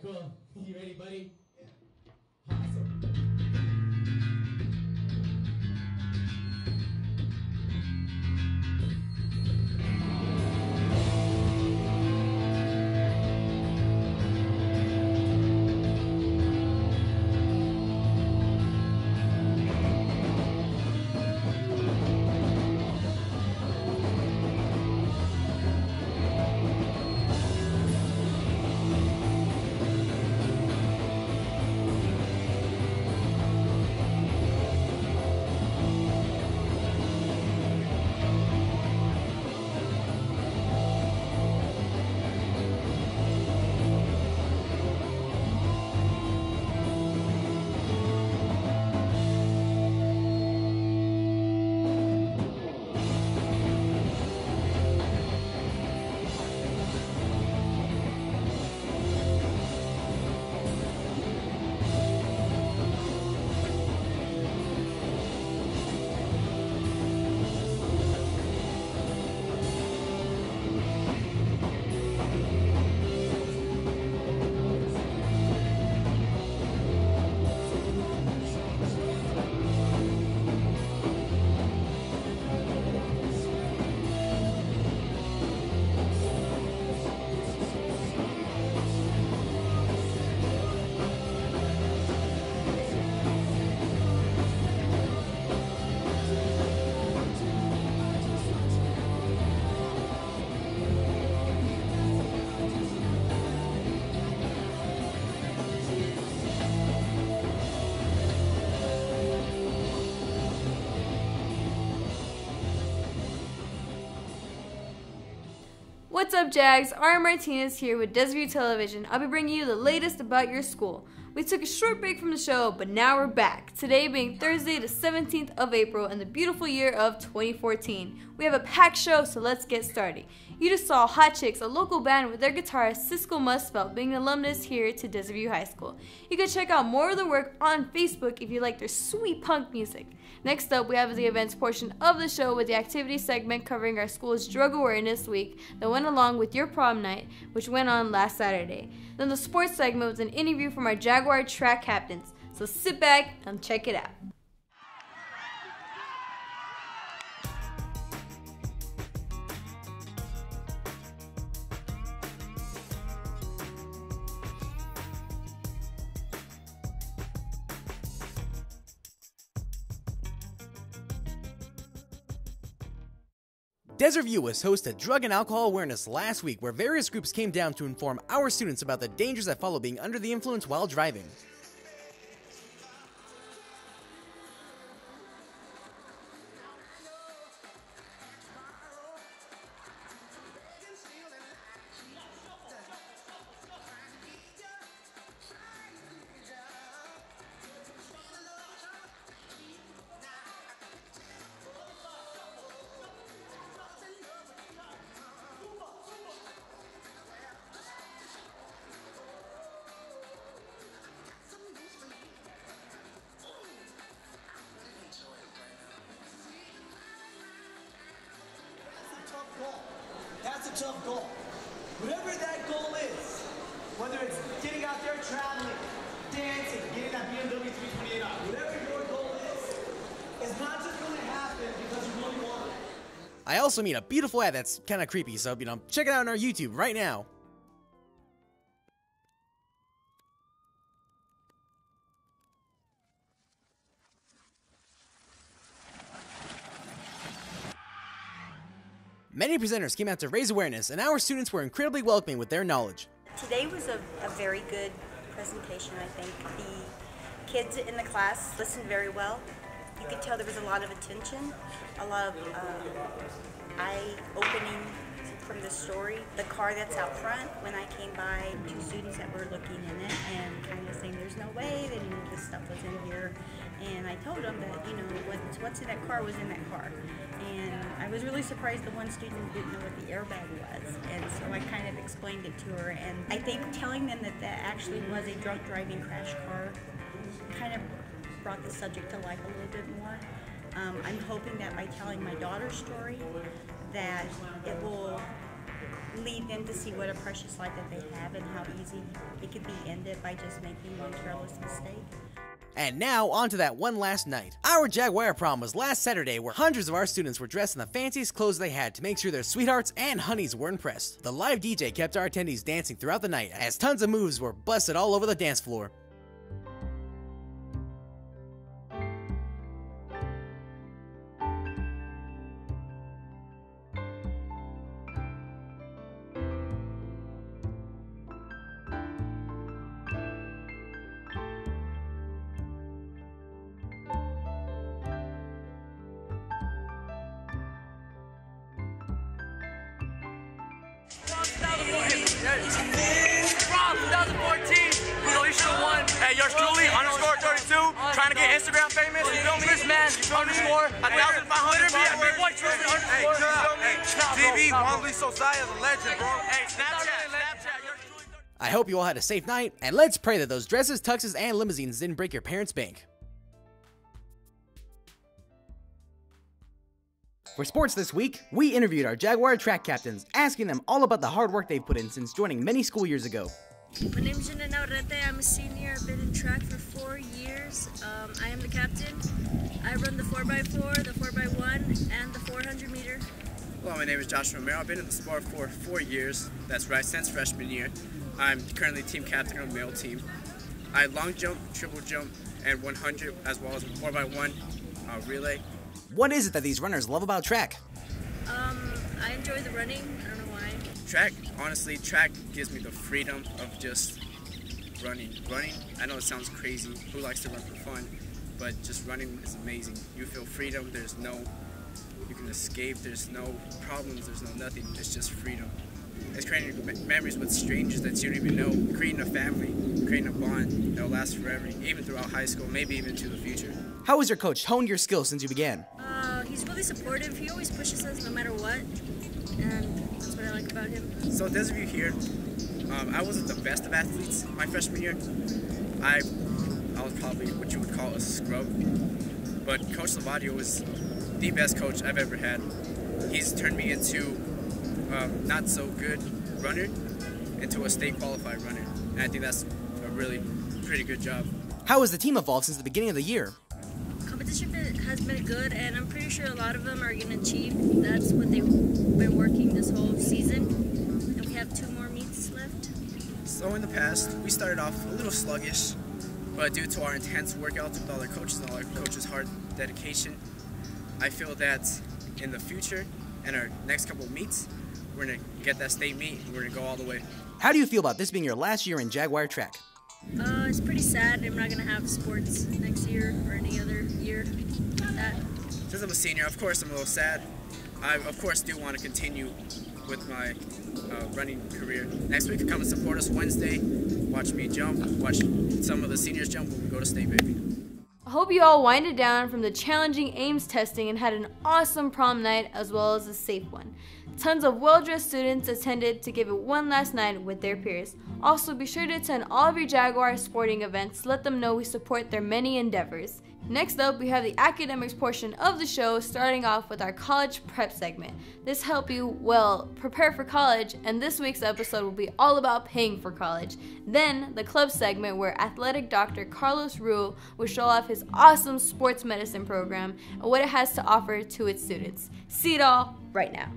cool. You ready, buddy? Awesome. What's up, Jags? Ary Martinez here with DVTV Television. I'll be bringing you the latest about your school. We took a short break from the show, but now we're back. Today being Thursday the 17th of April in the beautiful year of 2014. We have a packed show, so let's get started. You just saw Hot Chicks, a local band with their guitarist Siskel Musfelt being an alumnus here to Desert View High School. You can check out more of their work on Facebook if you like their sweet punk music. Next up, we have the events portion of the show with the activity segment covering our school's Drug Awareness Week that went along with your prom night, which went on last Saturday. Then the sports segment was an interview from our Jaguar track captains. So sit back and check it out. Desert View was host to Drug and Alcohol Awareness last week, where various groups came down to inform our students about the dangers that follow being under the influence while driving. That's a tough goal. Whatever that goal is, whether it's getting out there traveling, dancing, getting that BMW 328 out, whatever your goal is, it's not just going to happen because you really want it. I also meet a beautiful ad that's kind of creepy, so, check it out on our YouTube right now. Many presenters came out to raise awareness, and our students were incredibly welcoming with their knowledge. Today was a very good presentation, I think. The kids in the class listened very well. You could tell there was a lot of attention, a lot of eye-opening from the story. The car that's out front, when I came by, two students that were looking in it and kind of saying, there's no way that any of this stuff was in here. And I told them that, what's in that car was in that car. And I was really surprised the one student didn't know what the airbag was. And so I kind of explained it to her. And I think telling them that that actually was a drunk driving crash car kind of brought the subject to life a little bit more. I'm hoping that by telling my daughter's story that it will lead them to see what a precious life that they have and how easy it could be ended by just making one careless mistake. And now, on to that one last night. Our Jaguar prom was last Saturday, where hundreds of our students were dressed in the fanciest clothes they had to make sure their sweethearts and honeys were impressed. The live DJ kept our attendees dancing throughout the night, as tons of moves were busted all over the dance floor. Prom 2014, so you should have won. Hey, yours truly, underscore 32, trying to get Instagram famous, you feel me? This man, underscore 1,500 followers. Hey, TV, Juan Luis Sosaya is a legend, bro. Hey, Snapchat, yours truly. I hope you all had a safe night, and let's pray that those dresses, tuxes, and limousines didn't break your parents' bank. For sports this week, we interviewed our Jaguar track captains, asking them all about the hard work they've put in since joining many school years ago. My name is Janelle Naurete. I'm a senior. I've been in track for 4 years. I am the captain. I run the 4x4, the 4x1, and the 400 meter. Hello, my name is Josh Romero. I've been in the sport for 4 years. That's right, since freshman year. I'm currently team captain of the male team. I long jump, triple jump, and 100, as well as 4x1 relay. What is it that these runners love about track? I enjoy the running. I don't know why. Track, honestly, track gives me the freedom of just running. I know it sounds crazy. Who likes to run for fun? But just running is amazing. You feel freedom. You can escape. There's no problems. There's no nothing. It's just freedom. It's creating memories with strangers that you don't even know. Creating a family, creating a bond that'll last forever, even throughout high school, maybe even to the future. How has your coach honed your skills since you began? He's really supportive. He always pushes us no matter what, and that's what I like about him. So those of you here, I wasn't the best of athletes my freshman year. I was probably what you would call a scrub, but Coach Lavadio was the best coach I've ever had. He's turned me into not so good runner into a state qualified runner, and I think that's a really pretty good job. How has the team evolved since the beginning of the year? Competition has been good, and I'm pretty sure a lot of them are going to achieve. That's what they've been working this whole season, and we have 2 more meets left. So in the past, we started off a little sluggish, but due to our intense workouts with all our coaches and all our coaches' hard dedication, I feel that in the future and our next couple of meets, we're going to get that state meet and we're going to go all the way. How do you feel about this being your last year in Jaguar track? It's pretty sad. I'm not going to have sports next year or any other year like that. Since I'm a senior, of course I'm a little sad. I, of course, do want to continue with my running career. Next week, come and support us Wednesday. Watch me jump. Watch some of the seniors jump when we go to state, baby. I hope you all winded down from the challenging AIMS testing and had an awesome prom night as well as a safe one. Tons of well-dressed students attended to give it one last night with their peers. Also, be sure to attend all of your Jaguar sporting events to let them know we support their many endeavors. Next up, we have the academics portion of the show, starting off with our college prep segment. This helps you, well, prepare for college, and this week's episode will be all about paying for college. Then, the club segment, where athletic doctor Carlos Rule will show off his awesome sports medicine program and what it has to offer to its students. See it all right now.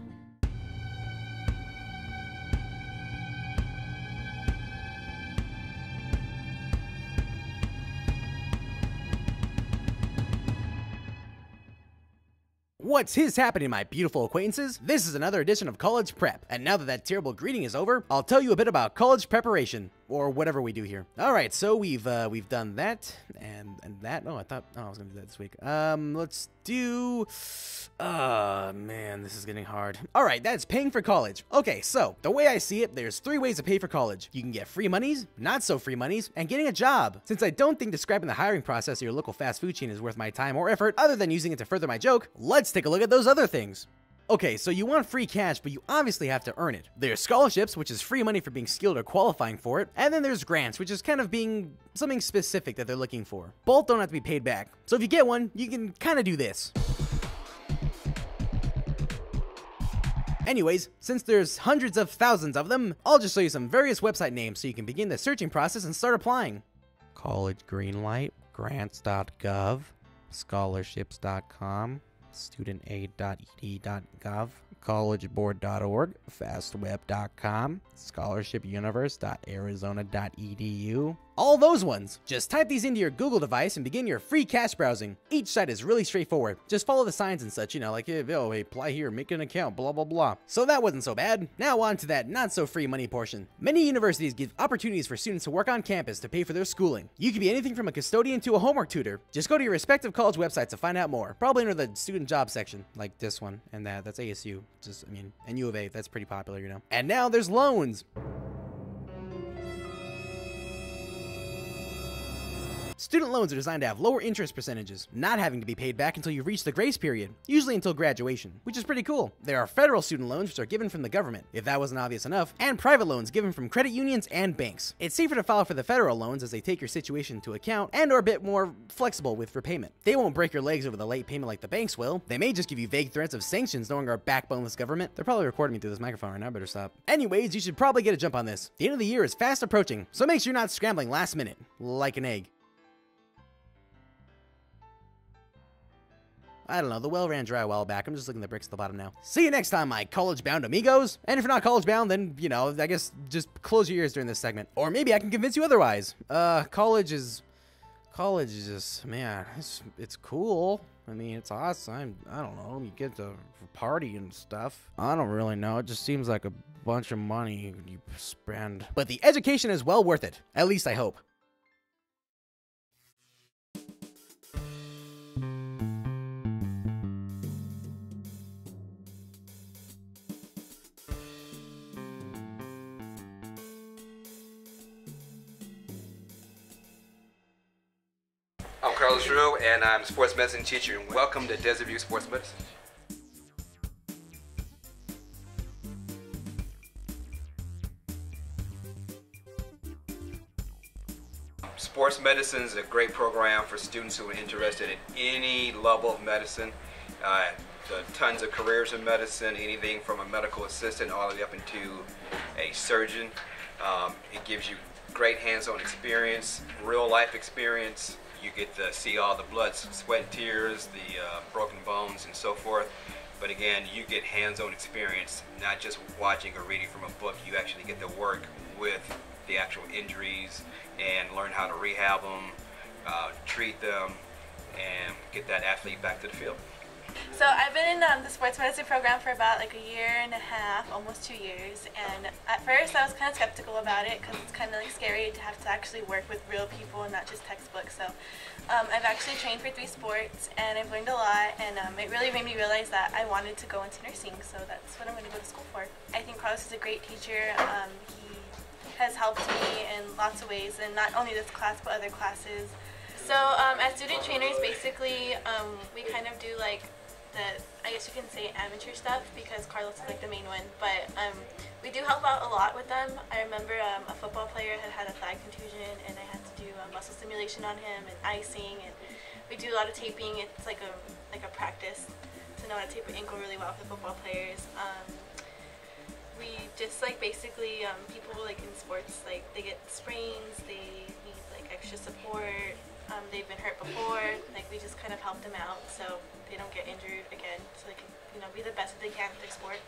What's happening, my beautiful acquaintances? This is another edition of College Prep, and now that that terrible greeting is over, I'll tell you a bit about college preparation, or whatever we do here. All right, so we've done that and that. Oh, I was gonna do that this week. Let's do. Man, this is getting hard. All right, that's paying for college. Okay, so the way I see it, there's 3 ways to pay for college. You can get free monies, not so free monies, and getting a job. Since I don't think describing the hiring process of your local fast food chain is worth my time or effort, other than using it to further my joke, let's take a look at those other things. Okay, so you want free cash, but you obviously have to earn it. There's scholarships, which is free money for being skilled or qualifying for it, and then there's grants, which is kind of being something specific that they're looking for. Both don't have to be paid back. So if you get one, you can kind of do this. Anyways, since there's hundreds of thousands of them, I'll just show you some various website names so you can begin the searching process and start applying. College Greenlight, grants.gov, scholarships.com, studentaid.ed.gov, collegeboard.org, fastweb.com, scholarshipuniverse.arizona.edu. All those ones. Just type these into your Google device and begin your free cache browsing. Each site is really straightforward. Just follow the signs and such, you know, like, oh, hey, apply here, make an account, blah, blah, blah. So that wasn't so bad. Now on to that not so free money portion. Many universities give opportunities for students to work on campus to pay for their schooling. You could be anything from a custodian to a homework tutor. Just go to your respective college websites to find out more. Probably under the student job section, like this one and that. That's ASU. And U of A, that's pretty popular, you know. And now there's loans. Student loans are designed to have lower interest percentages, not having to be paid back until you reach the grace period, usually until graduation, which is pretty cool. There are federal student loans, which are given from the government, if that wasn't obvious enough, and private loans given from credit unions and banks. It's safer to file for the federal loans as they take your situation into account and are a bit more flexible with repayment. They won't break your legs over the late payment like the banks will. They may just give you vague threats of sanctions knowing our backboneless government. They're probably recording me through this microphone right now, I better stop. Anyways, you should probably get a jump on this. The end of the year is fast approaching, so make sure you're not scrambling last minute, like an egg. I don't know, the well ran dry a while back. I'm just looking at the bricks at the bottom now. See you next time, my college-bound amigos. And if you're not college-bound, then, you know, I guess just close your ears during this segment. Or maybe I can convince you otherwise. College is just, man, it's cool. I mean, it's awesome. I don't know, you get to party and stuff. I don't really know, it just seems like a bunch of money you spend. But the education is well worth it. At least I hope. I'm Carlos Rue, and I'm a sports medicine teacher, and welcome to Desert View Sports Medicine. Sports medicine is a great program for students who are interested in any level of medicine. Tons of careers in medicine, anything from a medical assistant all the way up into a surgeon. It gives you great hands-on experience, real life experience. You get to see all the blood, sweat, tears, the broken bones, and so forth. But again, you get hands-on experience, not just watching or reading from a book. You actually get to work with the actual injuries and learn how to rehab them, treat them, and get that athlete back to the field. So I've been in the sports medicine program for about like a year and a half, almost 2 years, and at first I was kind of skeptical about it because it's kind of like scary to have to actually work with real people and not just textbooks. So I've actually trained for 3 sports and I've learned a lot, and it really made me realize that I wanted to go into nursing, so that's what I'm going to go to school for. I think Carlos is a great teacher. He has helped me in lots of ways, and not only this class but other classes. So as student trainers, basically we kind of do like I guess you can say amateur stuff, because Carlos is like the main one, but we do help out a lot with them. I remember a football player had a thigh contusion, and I had to do muscle stimulation on him and icing, and we do a lot of taping. It's like a practice to know how to tape an ankle really well for the football players. We just like basically people like in sports, like they get sprains, they need like extra support. They've been hurt before, like we just kind of help them out so they don't get injured again, so they can, you know, be the best that they can at their sport.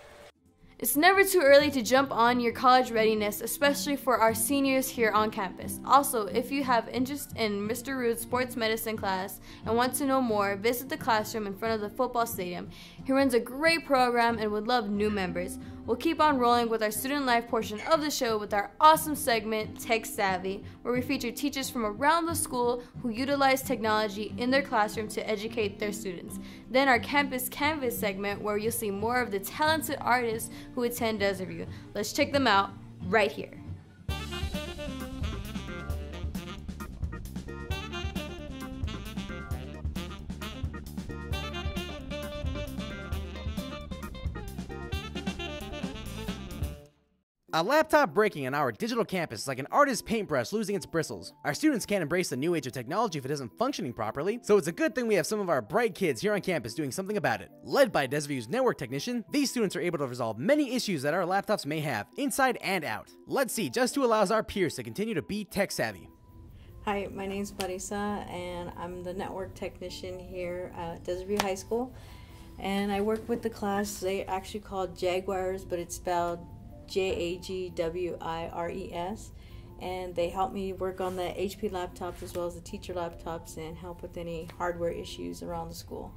It's never too early to jump on your college readiness, especially for our seniors here on campus. Also, if you have interest in Mr. Rude's sports medicine class and want to know more, visit the classroom in front of the football stadium. He runs a great program and would love new members. We'll keep on rolling with our student life portion of the show with our awesome segment, Tech Savvy, where we feature teachers from around the school who utilize technology in their classroom to educate their students. Then our Campus Canvas segment, where you'll see more of the talented artists who attend Desert View. Let's check them out right here. A laptop breaking on our digital campus is like an artist's paintbrush losing its bristles. Our students can't embrace the new age of technology if it isn't functioning properly, so it's a good thing we have some of our bright kids here on campus doing something about it. Led by Desview's network technician, these students are able to resolve many issues that our laptops may have, inside and out. Let's see just who allows our peers to continue to be tech savvy. Hi, my name's Marisa, and I'm the network technician here at Desview High School. And I work with the class, they actually called Jaguars, but it's spelled Jagwires, and they help me work on the HP laptops as well as the teacher laptops and help with any hardware issues around the school.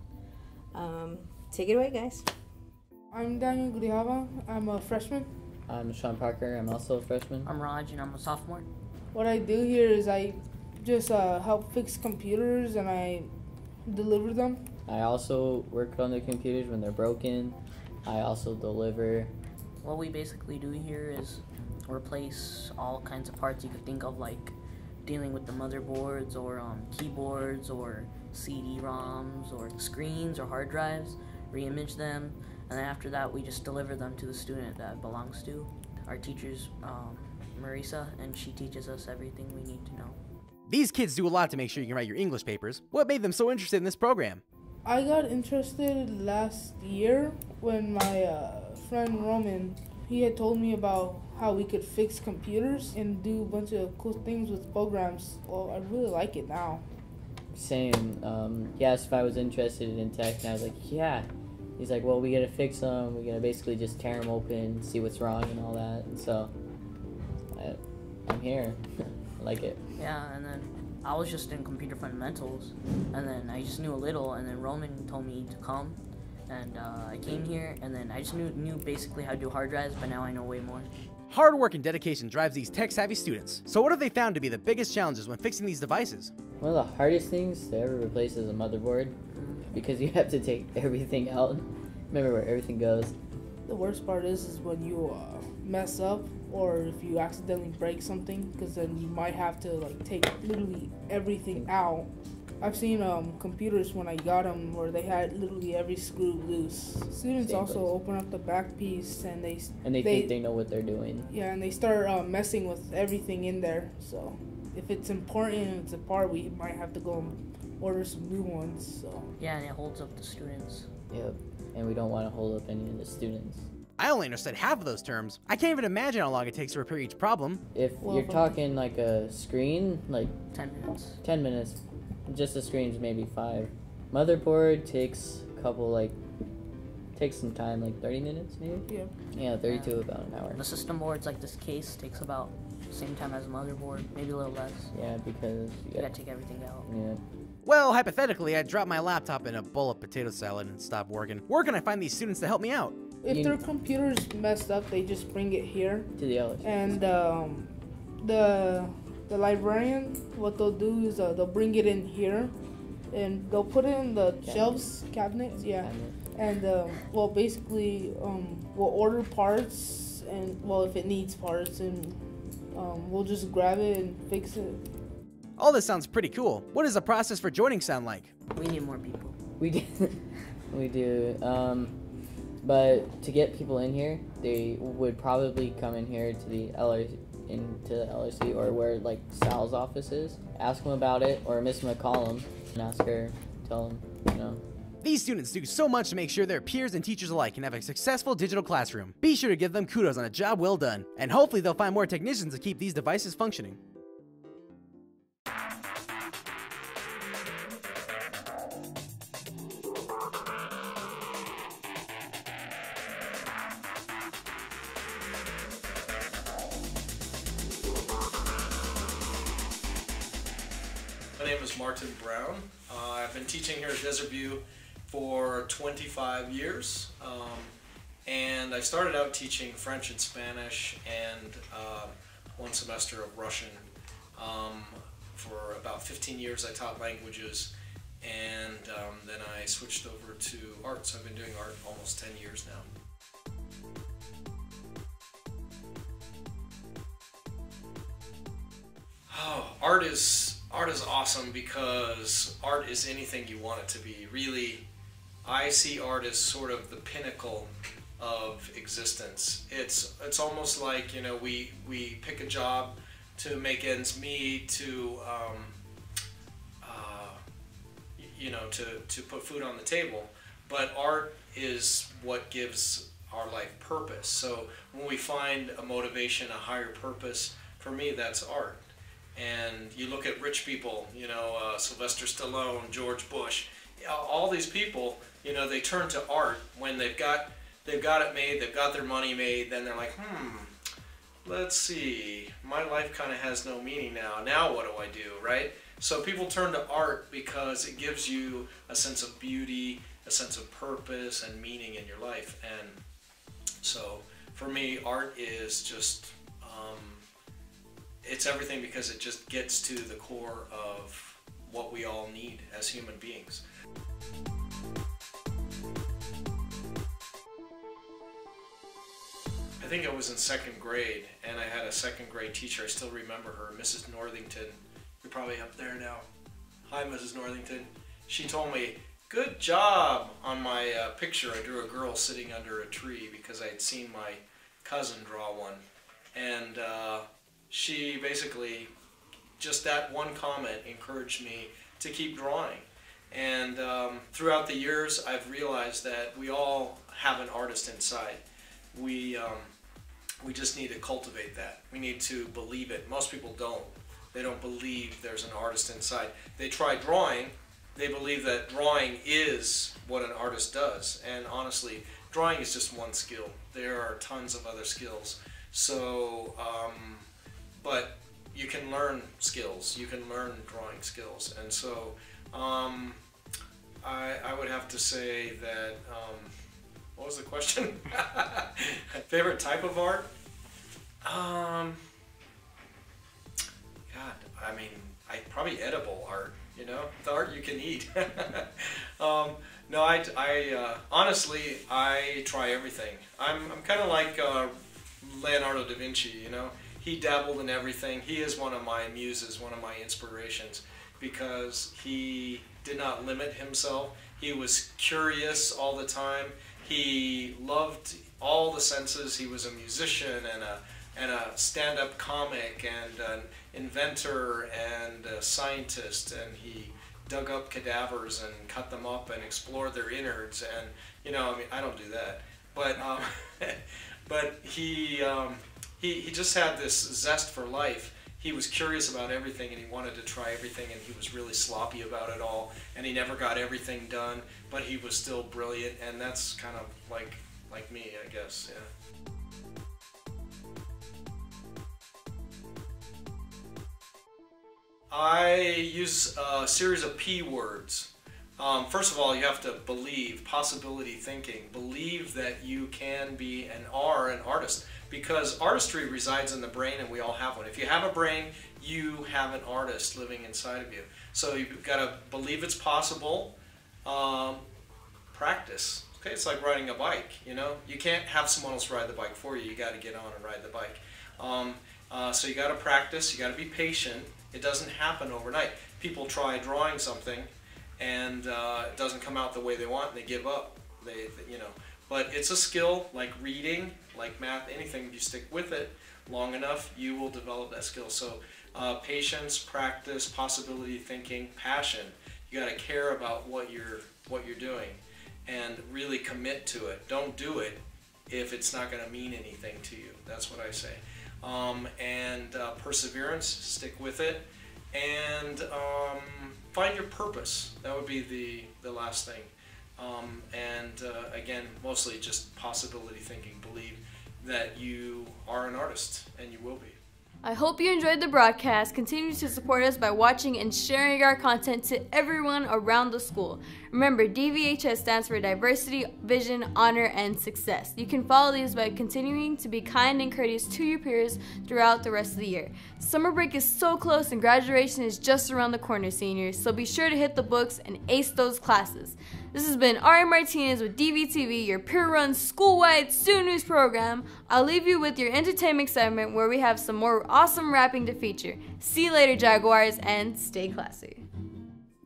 Take it away, guys. I'm Daniel Grijalva. I'm a freshman. I'm Sean Parker. I'm also a freshman. I'm Raj, and I'm a sophomore. What I do here is I just help fix computers and I deliver them. I also work on the computers when they're broken. I also deliver. What we basically do here is replace all kinds of parts you could think of, like dealing with the motherboards or keyboards or CD-ROMs or screens or hard drives, re-image them, and then after that we just deliver them to the student that it belongs to. Our teacher's Marisa, and she teaches us everything we need to know. These kids do a lot to make sure you can write your English papers. What made them so interested in this program? I got interested last year when my friend Roman, he had told me about how we could fix computers and do a bunch of cool things with programs. Well, I really like it now. Same. He asked if I was interested in tech, and I was like, yeah. He's like, well, we gotta fix them. We gotta basically just tear them open, see what's wrong and all that. And so, I'm here. I like it. Yeah, and then I was just in computer fundamentals, and then I just knew a little, and then Roman told me to come, and I came here, and then I just knew basically how to do hard drives, but now I know way more. Hard work and dedication drives these tech-savvy students. So what have they found to be the biggest challenges when fixing these devices? One of the hardest things to ever replace is a motherboard, because you have to take everything out. Remember where everything goes. The worst part is when you mess up or if you accidentally break something, because then you might have to like take literally everything out. I've seen computers when I got them where they had literally every screw loose. Students also open up the back piece and they think they know what they're doing. Yeah, and they start messing with everything in there. So if it's important and it's a part, we might have to go and order some new ones. So yeah, and it holds up the students. Yep, and we don't want to hold up any of the students. I only understood half of those terms. I can't even imagine how long it takes to repair each problem. If you're talking like a screen, like 10 minutes. 10 minutes. Just the screen's maybe 5. Motherboard takes a couple, takes some time, like 30 minutes maybe? Yeah. Yeah, 32 about an hour. The system boards, like this case, takes about the same time as a motherboard, maybe a little less. Yeah, because you gotta take everything out. Yeah. Well, hypothetically, I dropped my laptop in a bowl of potato salad and stopped working. Where can I find these students to help me out? If their computer's messed up, they just bring it here. To the LSU. And the librarian, what they'll do is they'll bring it in here, and they'll put it in the shelves, cabinets, yeah. And well, basically, we'll order parts, and well, if it needs parts, and we'll just grab it and fix it. All this sounds pretty cool. What does the process for joining sound like? We need more people. We do. We do. But to get people in here, they would probably come in here to the LRC or where like Sal's office is. Ask them about it, or Miss McCollum, and ask her, tell them, you know. These students do so much to make sure their peers and teachers alike can have a successful digital classroom. Be sure to give them kudos on a job well done, and hopefully they'll find more technicians to keep these devices functioning. My name is Martin Brown. I've been teaching here at Desert View for 25 years, and I started out teaching French and Spanish and 1 semester of Russian. For about 15 years I taught languages, and then I switched over to art, so I've been doing art almost 10 years now. Oh, art is awesome because art is anything you want it to be. Really, I see art as sort of the pinnacle of existence. It's almost like, you know, we pick a job to make ends meet, to you know, to put food on the table, but art is what gives our life purpose. So when we find a motivation, a higher purpose, for me that's art. And you look at rich people, you know, Sylvester Stallone, George Bush, all these people, you know, they turn to art when they've got it made, they've got their money made, then they're like, let's see, my life kind of has no meaning now. Now what do I do, right? So people turn to art because it gives you a sense of beauty, a sense of purpose and meaning in your life. And so for me, art is just, it's everything, because it just gets to the core of what we all need as human beings. I think I was in 2nd grade, and I had a 2nd grade teacher. I still remember her, Mrs. Northington. You're probably up there now. Hi, Mrs. Northington. She told me, good job. On my picture, I drew a girl sitting under a tree because I had seen my cousin draw one. And she basically, just that one comment encouraged me to keep drawing. And throughout the years, I've realized that we all have an artist inside. We just need to cultivate that. We need to believe it. Most people don't. They don't believe there's an artist inside. They try drawing. They believe that drawing is what an artist does. And honestly, drawing is just one skill. There are tons of other skills. So, but you can learn skills. You can learn drawing skills. And so, I would have to say that, what was the question? Favorite type of art? God, I mean, probably edible art, you know, the art you can eat. No, honestly, I try everything. I'm kind of like Leonardo da Vinci, you know. He dabbled in everything. He is one of my muses, one of my inspirations, because he did not limit himself. He was curious all the time. He loved all the senses. He was a musician and a stand-up comic and an inventor and a scientist, and he dug up cadavers and cut them up and explored their innards. And, you know, I mean, I don't do that, but but he just had this zest for life. He was curious about everything, and he wanted to try everything, and he was really sloppy about it all, and he never got everything done, but he was still brilliant. And that's kind of like me, I guess. Yeah. I use a series of P words. First of all, you have to believe, possibility thinking. Believe that you can be and are an artist, because artistry resides in the brain, and we all have one. If you have a brain, you have an artist living inside of you. So you've got to believe it's possible. Practice. Okay, it's like riding a bike. You know, you can't have someone else ride the bike for you. You got to get on and ride the bike. So you got to practice. You got to be patient. It doesn't happen overnight. People try drawing something, and it doesn't come out the way they want, and they give up. You know, but it's a skill, like reading, like math, anything. You stick with it long enough, you will develop that skill. So patience, practice, possibility thinking, passion. You got to care about what you're doing, and really commit to it. Don't do it if it's not going to mean anything to you. That's what I say. Perseverance, stick with it, and find your purpose. That would be the last thing. Again, mostly just possibility thinking. Believe that you are an artist, and you will be. I hope you enjoyed the broadcast. Continue to support us by watching and sharing our content to everyone around the school. Remember, DVHS stands for Diversity, Vision, Honor, and Success. You can follow these by continuing to be kind and courteous to your peers throughout the rest of the year. Summer break is so close and graduation is just around the corner, seniors, so be sure to hit the books and ace those classes. This has been Ary Martinez with DVTV, your peer-run school-wide student news program. I'll leave you with your entertainment segment where we have some more awesome rapping to feature. See you later, Jaguars, and stay classy.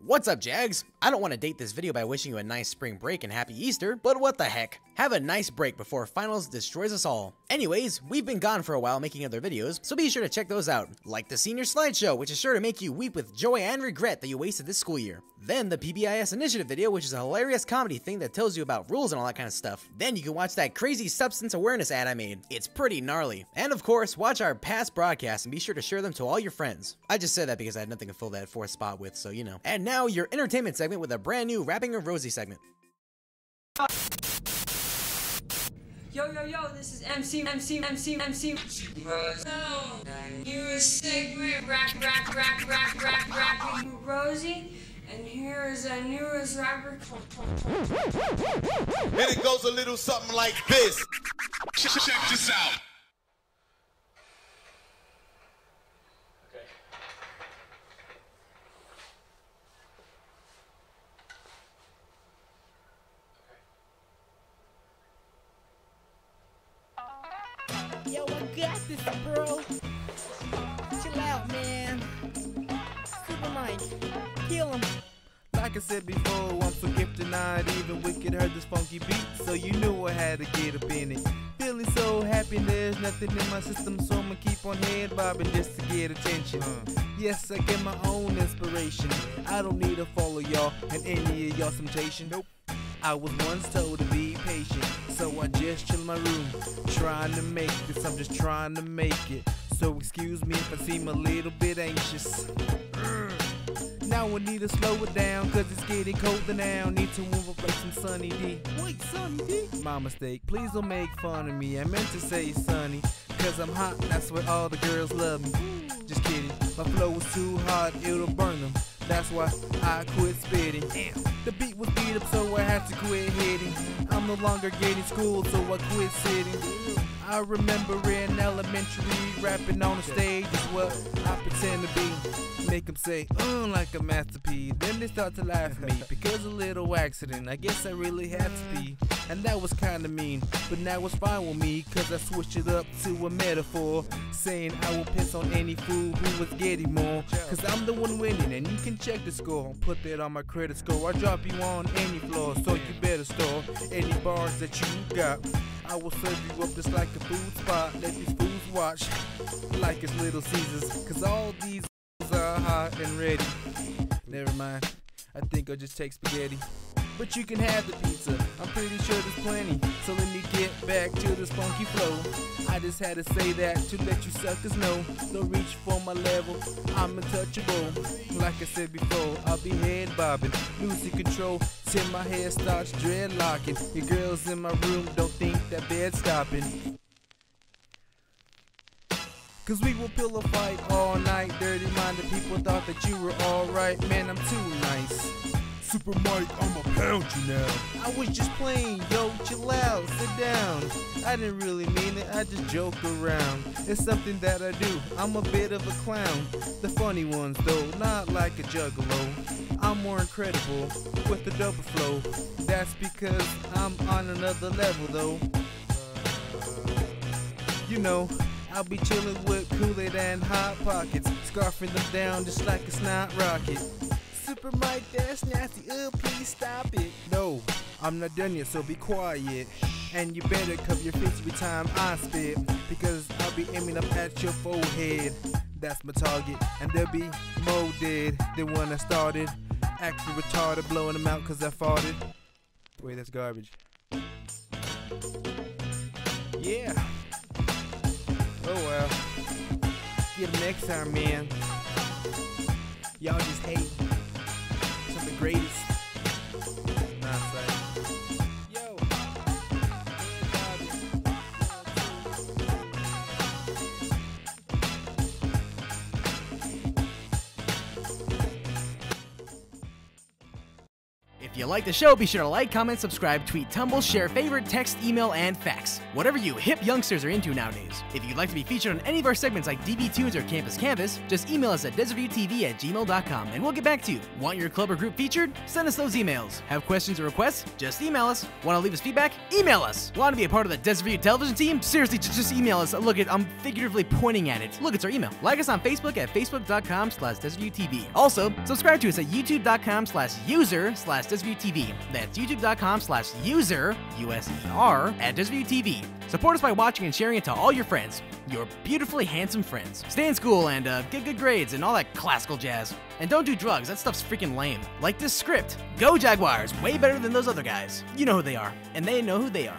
What's up, Jags? I don't want to date this video by wishing you a nice spring break and happy Easter, but what the heck? Have a nice break before finals destroys us all. Anyways, we've been gone for a while making other videos, so be sure to check those out. Like the senior slideshow, which is sure to make you weep with joy and regret that you wasted this school year. Then the PBIS initiative video, which is a hilarious comedy thing that tells you about rules and all that kind of stuff. Then you can watch that crazy substance awareness ad I made. It's pretty gnarly. And of course, watch our past broadcasts and be sure to share them to all your friends. I just said that because I had nothing to fill that fourth spot with, so you know. And now your entertainment segment with a brand new Rapping with Rosie segment. Yo, this is MC. New segment, rapping with Rosie, and here is our newest rapper. And it goes a little something like this. Check this out. Yo, I got this, bro. Chill out, man. Super Mike, kill him. Like I said before, I'm so gifted, not even wicked heard this funky beat, so you knew I had to get up in it. Feeling so happy, there's nothing in my system, so I'ma keep on head bobbing just to get attention. Yes, I get my own inspiration. I don't need to follow y'all and any of y'all's temptation. Nope. I was once told to be patient, so I just chill in my room, trying to make this, I'm just trying to make it. So excuse me if I seem a little bit anxious. Now I need to slow it down, cause it's getting colder now. Need to move up like some Sunny D. Wait, Sunny D? My mistake, please don't make fun of me. I meant to say Sunny, cause I'm hot, that's why all the girls love me. Just kidding, my flow was too hot, it'll burn them. That's why I quit spitting. Damn. The beat was beat up, so I had to quit hitting. I'm no longer getting schooled, so I quit sitting. I remember in elementary, rapping on the stage is what I pretend to be. Make them say, like a masterpiece. Then they start to laugh at me because a little accident. I guess I really had to be, and that was kinda mean. But now it's fine with me, cause I switched it up to a metaphor, saying I will piss on any fool who was getting more. Cause I'm the one winning, and you can check the score. I'll put that on my credit score. I drop you on any floor, so you better store any bars that you got. I will serve you up just like a food spot. Let these fools watch like it's Little Caesars, cause all these are hot and ready. Never mind, I think I'll just take spaghetti. But you can have the pizza, I'm pretty sure there's plenty. So let me get back to this funky flow. I just had to say that to let you suckers know. Don't reach for my level, I'm untouchable. Like I said before, I'll be head bobbing, losing control till my hair starts dreadlocking. Your girls in my room don't think that bed's stopping. Cause we will pillow fight all night. Dirty-minded people thought that you were alright. Man, I'm too nice. Super Mike, I'ma pound you now. I was just playing, yo, chill out, sit down. I didn't really mean it, I just joke around. It's something that I do, I'm a bit of a clown. The funny ones though, not like a juggalo. I'm more incredible, with the double flow. That's because I'm on another level though. You know, I'll be chillin' with Kool-Aid and Hot Pockets, scarfing them down just like a snot rocket. Super Mike, that's nasty, please stop it. No, I'm not done yet, so be quiet. And you better cover your face every time I spit, because I'll be aiming up at your forehead. That's my target, and there'll be more dead than when I started. Acting retarded, blowing them out cause I farted. Wait, that's garbage. Yeah. Oh well. Get them next time, man. Y'all just hate. Some of the greatest. Nah, sorry. Yo. If you like the show, be sure to like, comment, subscribe, tweet, tumble, share, favorite, text, email, and fax. Whatever you hip youngsters are into nowadays. If you'd like to be featured on any of our segments like DB Tunes or Campus Canvas, just email us at DesertViewTV@gmail.com and we'll get back to you. Want your club or group featured? Send us those emails. Have questions or requests? Just email us. Want to leave us feedback? Email us. Want to be a part of the Desert View television team? Seriously, just email us. Look, I'm figuratively pointing at it. Look, it's our email. Like us on Facebook at facebook.com/DesertViewTV. Also, subscribe to us at youtube.com/user/DesertViewTV. That's youtube.com/user, USER, at DesertViewTV. Support us by watching and sharing it to all your friends. Your beautifully handsome friends. Stay in school and get good grades and all that classical jazz. And don't do drugs, that stuff's freaking lame. Like this script. Go Jaguars, way better than those other guys. You know who they are, and they know who they are.